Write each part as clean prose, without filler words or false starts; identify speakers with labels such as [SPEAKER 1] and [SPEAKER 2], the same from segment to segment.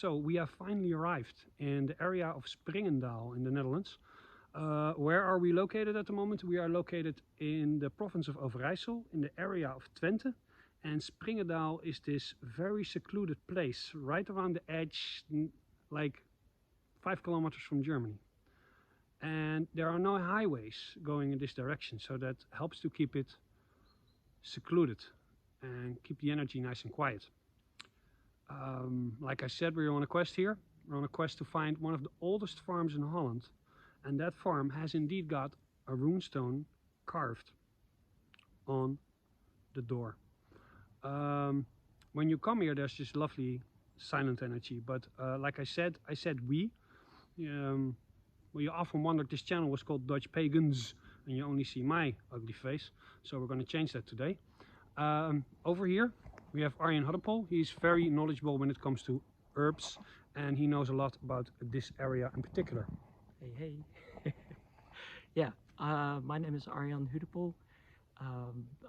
[SPEAKER 1] So we have finally arrived in the area of Springendaal in the Netherlands. Where are we located at the moment? We are located in the province of Overijssel, in the area of Twente. And Springendaal is this very secluded place, right around the edge, like 5 kilometers from Germany. And there are no highways going in this direction, so that helps to keep it secluded and keep the energy nice and quiet. Like I said, we're on a quest here. We're on a quest to find one of the oldest farms in Holland. And that farm has indeed got a runestone carved on the door. When you come here, there's this lovely silent energy. But like I said we. Well, you often wondered this channel was called Dutch Pagans, and you only see my ugly face. So we're going to change that today. Over here we have Arjan Huddepol. He's very knowledgeable when it comes to herbs, and he knows a lot about this area in particular.
[SPEAKER 2] Hey. Yeah, my name is Arjan Huddepol.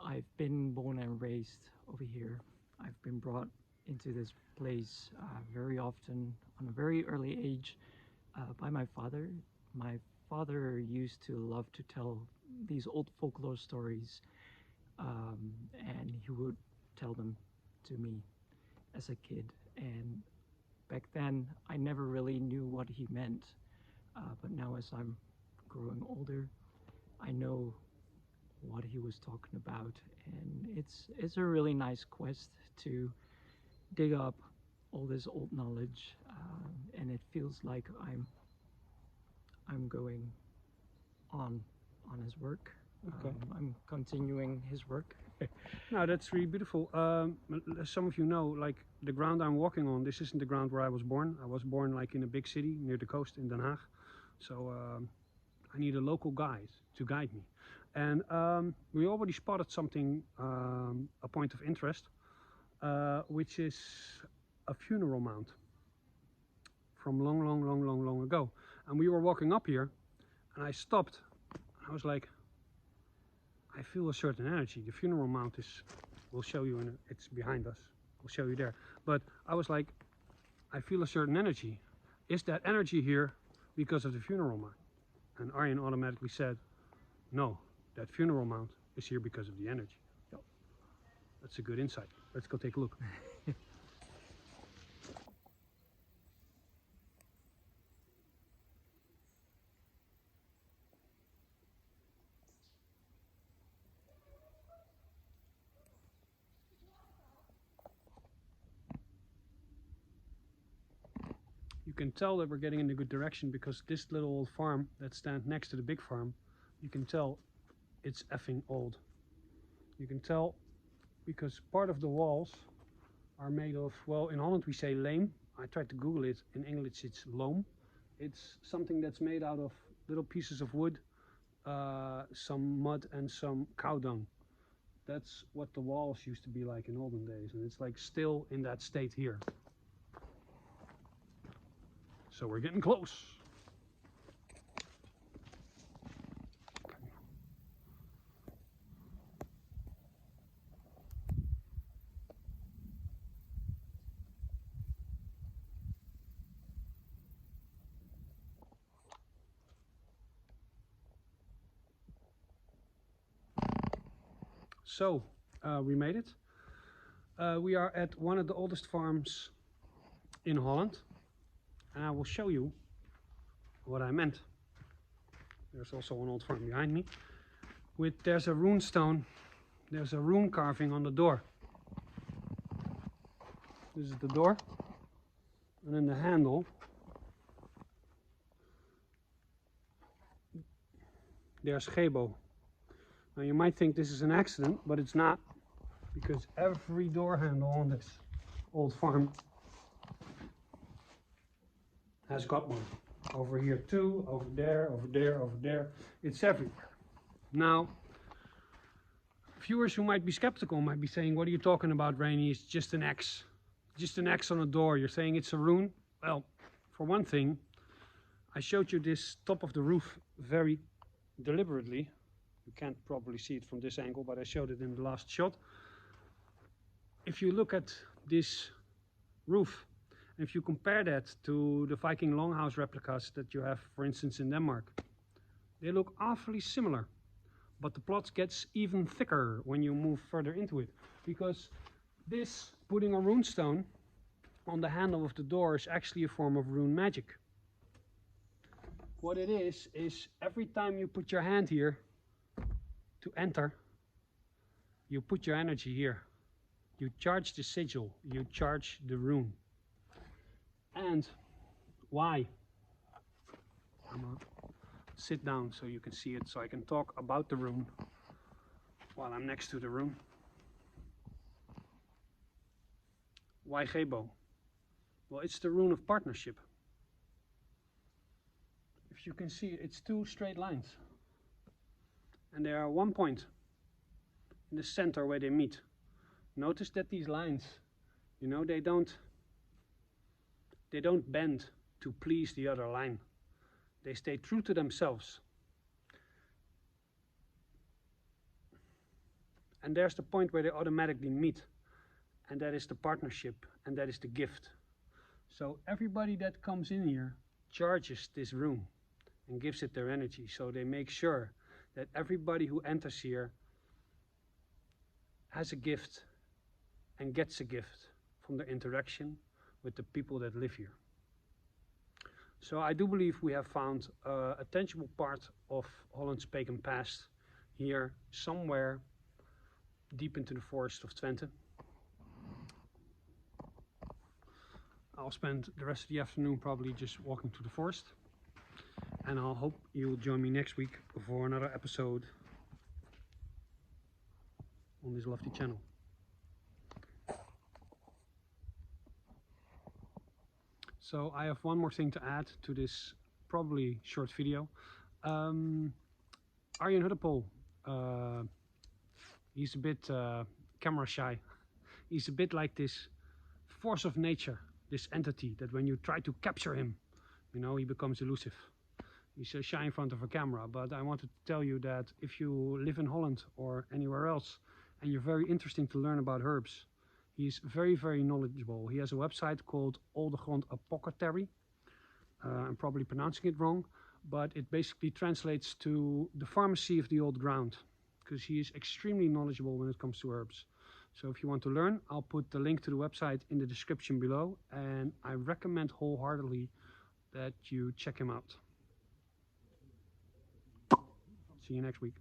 [SPEAKER 2] I've been born and raised over here. I've been brought into this place very often on a very early age by my father. My father used to love to tell these old folklore stories, and he would tell them to me as a kid. And back then I never really knew what he meant, but now as I'm growing older, I know what he was talking about, and it's a really nice quest to dig up all this old knowledge, and it feels like I'm going on his work. Okay. I'm continuing his work.
[SPEAKER 1] No, that's really beautiful. As some of you know, like the ground I'm walking on, this isn't the ground where I was born. I was born like in a big city near the coast in Den Haag. So I need a local guide to guide me. And we already spotted something, a point of interest, which is a funeral mound from long ago. And we were walking up here, and I stopped. I was like, I feel a certain energy. The funeral mound is, we'll show you, it's behind us. We'll show you there. But I was like, I feel a certain energy. Is that energy here because of the funeral mound? And Arjan automatically said, no, that funeral mound is here because of the energy. Yep. That's a good insight. Let's go take a look. You can tell that we're getting in the good direction because this little old farm that stands next to the big farm, you can tell it's effing old. You can tell because part of the walls are made of, well, in Holland we say leem. I tried to Google it. In English it's loam. It's something that's made out of little pieces of wood, some mud and some cow dung. That's what the walls used to be like in olden days, and it's like still in that state here. So we're getting close. So we made it. We are at one of the oldest farms in Holland. And I will show you what I meant. There's also an old farm behind me. There's a rune stone, there's a rune carving on the door. This is the door. And then the handle. There's Gebo. Now you might think this is an accident, but it's not. Because every door handle on this old farm has got one. Over here too, over there, over there, over there. It's everywhere. Now, viewers who might be skeptical might be saying, what are you talking about, Rainy? It's just an X. Just an X on a door. You're saying it's a rune? Well, for one thing, I showed you this top of the roof very deliberately. You can't probably see it from this angle, but I showed it in the last shot. If you look at this roof, If you compare that to the Viking longhouse replicas that you have, for instance, in Denmark, they look awfully similar. But the plot gets even thicker when you move further into it. Because this, putting a runestone on the handle of the door, is actually a form of rune magic. What it is every time you put your hand here to enter, you put your energy here. You charge the sigil, you charge the rune. And why? I'm gonna sit down so you can see it, so I can talk about the rune while I'm next to the rune. Why Gebo? Well, it's the rune of partnership. If you can see, it's two straight lines. And there are one point in the center where they meet. Notice that these lines, you know, they don't bend to please the other line. They stay true to themselves. And there's the point where they automatically meet. And that is the partnership, and that is the gift. So everybody that comes in here charges this room and gives it their energy. So they make sure that everybody who enters here has a gift and gets a gift from their interaction with the people that live here. So I do believe we have found a tangible part of Holland's pagan past here somewhere deep into the forest of Twente. I'll spend the rest of the afternoon probably just walking through the forest, and I'll hope you'll join me next week for another episode on this lovely channel. So I have one more thing to add to this probably short video. Arjan Huddepol, he's a bit camera shy. He's a bit like this force of nature, this entity that when you try to capture him, you know, he becomes elusive. He's shy in front of a camera. But I wanted to tell you that if you live in Holland or anywhere else and you're very interested to learn about herbs, he's very, very knowledgeable. He has a website called Old Grond Apothecary. I'm probably pronouncing it wrong, but it basically translates to the pharmacy of the old ground, because he is extremely knowledgeable when it comes to herbs. So if you want to learn, I'll put the link to the website in the description below, and I recommend wholeheartedly that you check him out. See you next week.